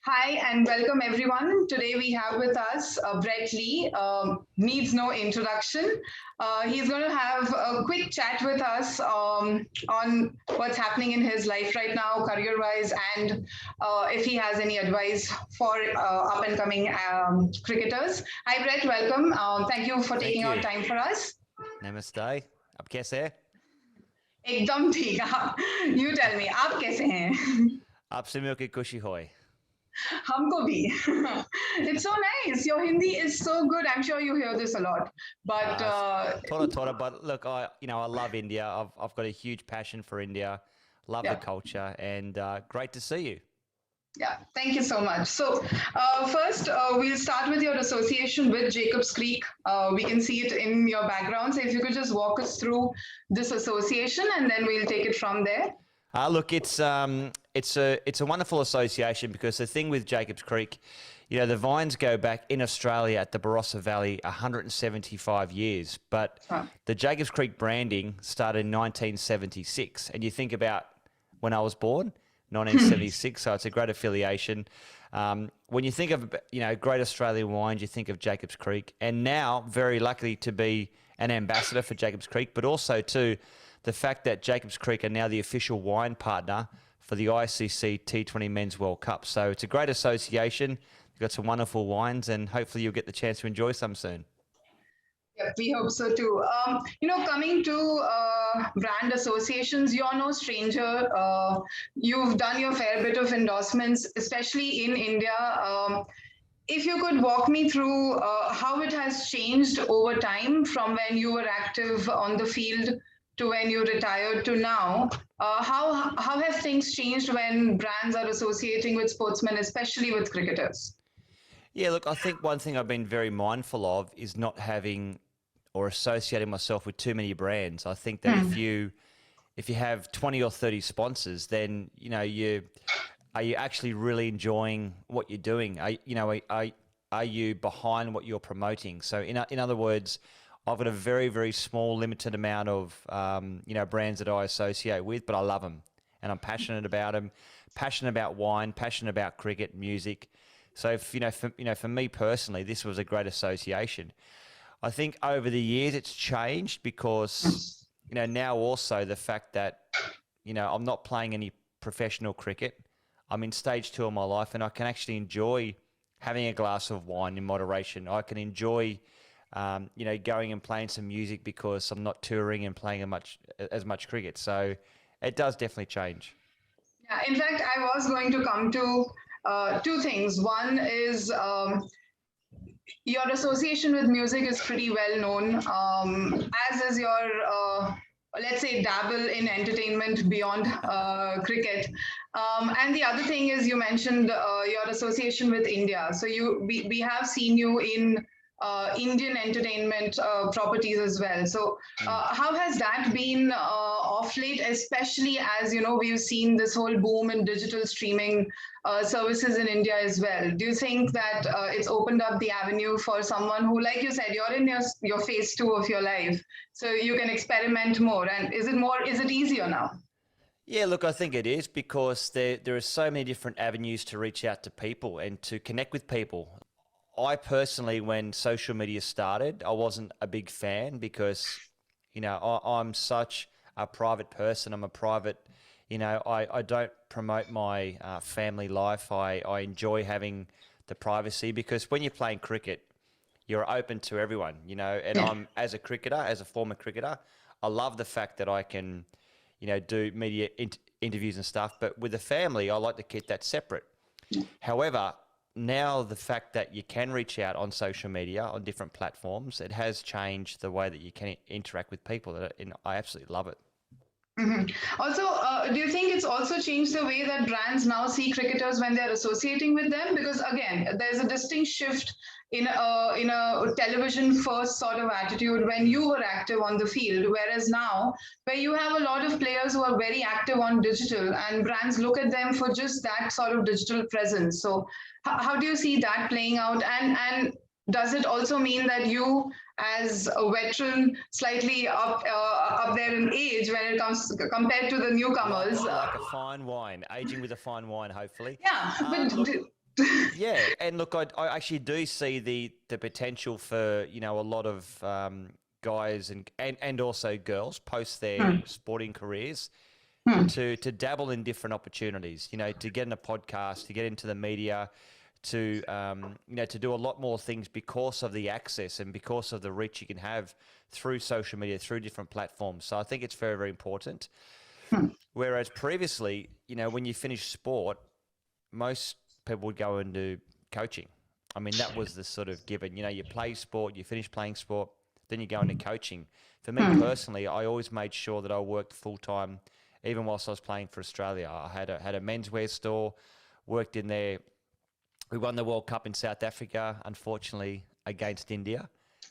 Hi and welcome everyone. Today we have with us Brett Lee. Needs no introduction. He's going to have a quick chat with us on what's happening in his life right now, career wise, and if he has any advice for up and coming cricketers. Hi, Brett. Welcome. Thank you for Thank taking out you. time for us. Namaste. अब कैसे है? एकदम ठीक You tell me, आप कैसे हैं? आपसे मिलके खुशी हुई. हमको भी. It's so nice. Your Hindi is so good. I'm sure you hear this a lot. But Uh, Tora, but look, I love India. I've got a huge passion for India. Love the yeah, culture, and great to see you. yeah. Thank you so much. So first, we'll start with your association with Jacobs Creek. We can see it in your background. So if you could just walk us through this association, and then we'll take it from there. Look, it's a wonderful association because the thing with Jacobs Creek, the vines go back in Australia at the Barossa Valley 175 years, but Huh. the Jacobs Creek branding started in 1976, and you think about when I was born, 1976, so it's a great affiliation. When you think of great Australian wines, you think of Jacobs Creek, and now very lucky to be an ambassador for Jacobs Creek, but also too the fact that Jacobs Creek are now the official wine partner for the ICC T20 Men's World Cup. So it's a great association. You've got some wonderful wines, and hopefully you'll get the chance to enjoy some soon. Yeah, we hope so too. Coming to brand associations, you're no stranger. You've done your fair bit of endorsements, especially in India. If you could walk me through how it has changed over time from when you were active on the field to when you retired to now, how have things changed when brands are associating with sportsmen, especially with cricketers? Yeah, look, I think one thing I've been very mindful of is not having or associating myself with too many brands. I think that if you have 20 or 30 sponsors, then you are you actually really enjoying what you're doing? Are you behind what you're promoting? So in other words, I've got a very very small limited amount of brands that I associate with, but I love them and I'm passionate about them, passionate about wine, passionate about cricket, music. So for me personally, this was a great association. I think over the years it's changed because now also the fact that I'm not playing any professional cricket. I'm in stage two of my life, and I can actually enjoy having a glass of wine in moderation. I can enjoy going and playing some music because I'm not touring and playing as much cricket. So it does definitely change. Yeah, in fact, I was going to come to two things. One is your association with music is pretty well known, as is your, let's say, dabble in entertainment beyond cricket. And the other thing is you mentioned your association with India. So we have seen you in Indian entertainment properties as well. So how has that been off late, especially as we've seen this whole boom in digital streaming services in India as well? Do you think that it's opened up the avenue for someone who, like you said, you're in your phase two of your life, so you can experiment more? And is it easier now? Yeah, look, I think it is because there are so many different avenues to reach out to people and to connect with people. I personally, when social media started, I wasn't a big fan because, I'm such a private person. I'm a private, I don't promote my family life. I enjoy having the privacy because when you're playing cricket, you're open to everyone, and Yeah. I'm, as a cricketer, as a former cricketer, I love the fact that I can, do media interviews and stuff. But with the family, I like to keep that separate. However, now the fact that you can reach out on social media on different platforms, it has changed the way that you can interact with people, and I absolutely love it. Mhm. Also, do you think it's also changed the way that brands now see cricketers when they're associating with them? Because again, there's a distinct shift in a television first sort of attitude when you were active on the field, whereas now, where you have a lot of players who are very active on digital, and brands look at them for just that sort of digital presence. So, how do you see that playing out? And does it also mean that you, as a veteran, slightly up there in age when it comes compared to the Like newcomers? like a fine wine, aging with a fine wine, hopefully. Yeah, but Look, Yeah, and look, I actually do see the potential for a lot of guys and also girls post their Hmm. sporting careers Hmm. to dabble in different opportunities. To get in a podcast, to get into the media, to to do a lot more things because of the access and because of the reach you can have through social media, through different platforms. So I think it's very, very important. Hmm. Whereas previously, when you finish sport, most people would go into coaching. I mean, that was the sort of given. You play sport, you finish playing sport, then you go into coaching. For me Hmm. personally, I always made sure that I worked full time, even whilst I was playing for Australia. I had a menswear store, worked in there. We won the World Cup in South Africa, unfortunately against India,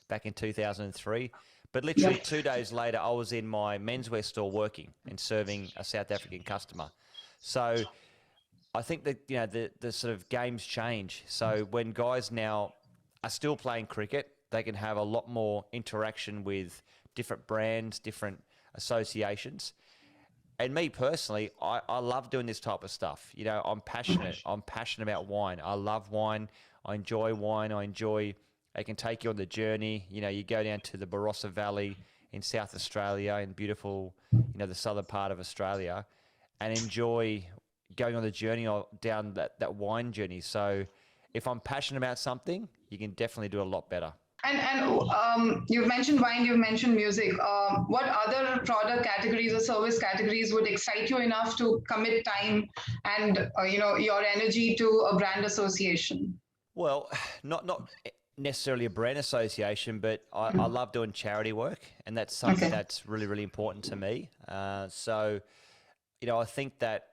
back in 2003. But literally Yep. 2 days later, I was in my menswear store working and serving a South African customer. So I think that the sort of games change. So when guys now are still playing cricket, they can have a lot more interaction with different brands, different associations. And me personally, I love doing this type of stuff. I'm passionate. I'm passionate about wine. I love wine. I enjoy wine. I enjoy. It can take you on the journey. You go down to the Barossa Valley in South Australia, in beautiful, the southern part of Australia, and enjoy going on the journey down that wine journey. So if I'm passionate about something, you can definitely do a lot better. And you've mentioned wine, you've mentioned music. What other product categories or service categories would excite you enough to commit time and your energy to a brand association? Well, not necessarily a brand association, but I love doing charity work, and that's something Okay. that's really, really important to me. So, I think that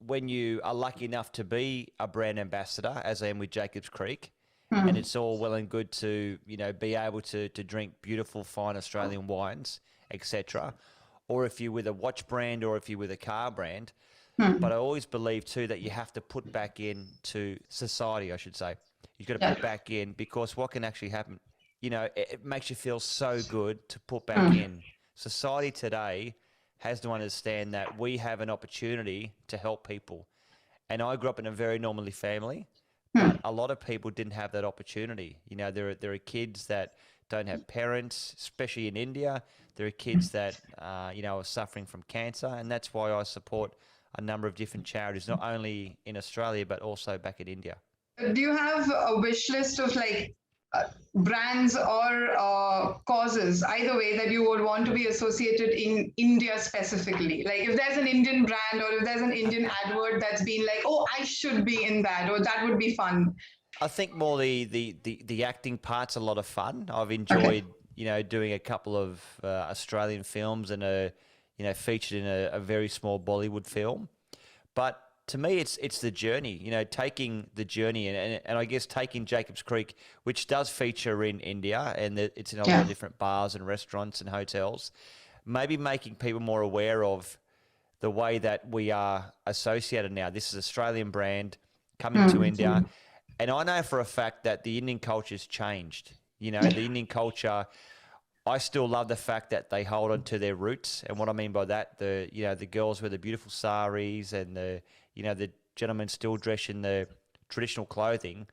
when you are lucky enough to be a brand ambassador, as I am with Jacobs Creek, and Hmm. it's all well and good to be able to drink beautiful, fine Australian wines, etc. Or if you're with a watch brand, or if you're with a car brand. Hmm. But I always believe too that you have to put back into society, I should say. You've got to Yeah. put back in, because what can actually happen, it makes you feel so good to put back Hmm. in. Society today has to understand that we have an opportunity to help people. And I grew up in a very normally family, Hmm. but a lot of people didn't have that opportunity. There are kids that don't have parents, especially in India. There are kids that are suffering from cancer, and that's why I support a number of different charities, not only in Australia but also back in India. Do you have a wish list of brands or causes, either way, that you would want to be associated in India specifically? Like if there's an Indian brand or if there's an Indian advert that's been like, oh, I should be in that, or that would be fun. I think more the acting part's a lot of fun. I've Okay. enjoyed doing a couple of Australian films and featured in a very small Bollywood film. But to me, it's the journey. Taking the journey and I guess taking Jacobs Creek, which does feature in India, and it's in a lot Yeah. of different bars and restaurants and hotels. Maybe making people more aware of the way that we are associated now. This is Australian brand coming to India, and I know for a fact that the Indian culture's changed. The Indian culture. I still love the fact that they hold on to their roots, and what I mean by that, the girls wear the beautiful saris, and the gentlemen still dress in the traditional clothing,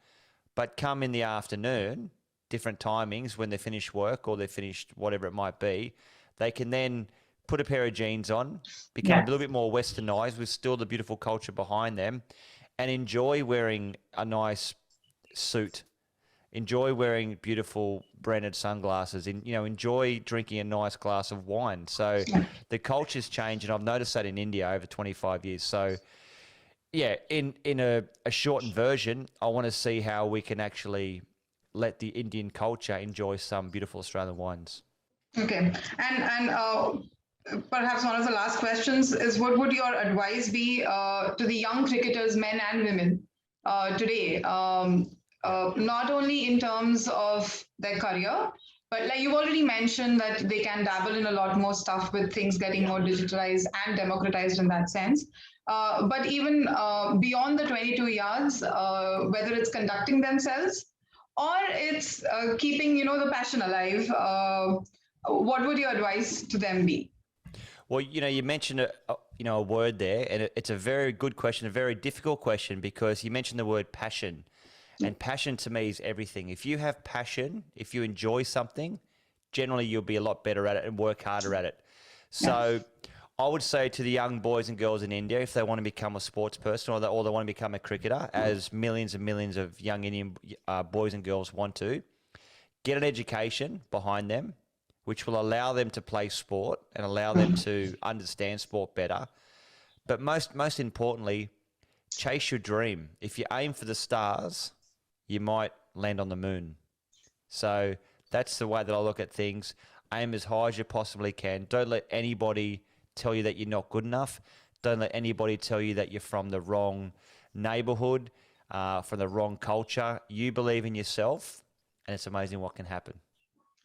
but come in the afternoon, different timings when they finish work or they're finished whatever it might be, they can then put a pair of jeans on, become a Yeah. little bit more westernized with still the beautiful culture behind them, and enjoy wearing a nice suit, enjoy wearing beautiful branded sunglasses, and enjoy drinking a nice glass of wine. So Yeah. the culture's changed, and I've noticed that in India over 25 years. So yeah, in a shortened version, I want to see how we can actually let the Indian culture enjoy some beautiful Australian wines. Okay. And perhaps one of the last questions is, what would your advice be to the young cricketers, men and women, today? Not only in terms of their career, but like you've already mentioned that they can dabble in a lot more stuff with things getting more digitalized and democratized in that sense. But even beyond the 22 yards, whether it's conducting themselves or it's keeping the passion alive, what would your advice to them be? Well, you mentioned a word there, and it's a very good question, a very difficult question, because you mentioned the word passion, and passion to me is everything. If you have passion, if you enjoy something, generally you'll be a lot better at it and work harder at it. So I would say to the young boys and girls in India, if they want to become a sports person or they want to become a cricketer, as millions and millions of young Indian boys and girls want to, get an education behind them, which will allow them to play sport and allow them to understand sport better. But most importantly, chase your dream. If you aim for the stars, you might land on the moon. So that's the way that I look at things. Aim as high as you possibly can. Don't let anybody tell you that you're not good enough. Don't let anybody tell you that you're from the wrong neighborhood, from the wrong culture. You believe in yourself, and it's amazing what can happen.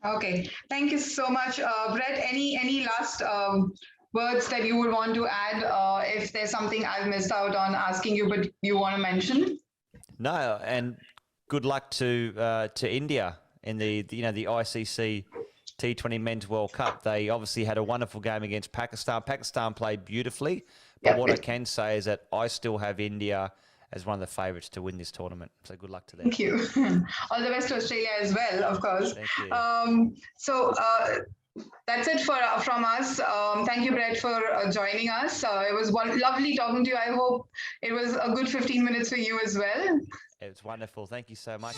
Okay, thank you so much, Brett. Any last words that you would want to add? If there's something I've missed out on asking you, but you want to mention? No, and good luck to India in the ICC T20 Men's World Cup. They obviously had a wonderful game against Pakistan. Pakistan played beautifully, but what I can say is that I still have India as one of the favourites to win this tournament. So good luck to them. Thank you. All the best to Australia as well, of course. Thank you. That's it from us. Thank you, Brett, for joining us. It was lovely talking to you. I hope it was a good 15 minutes for you as well. It was wonderful. Thank you so much.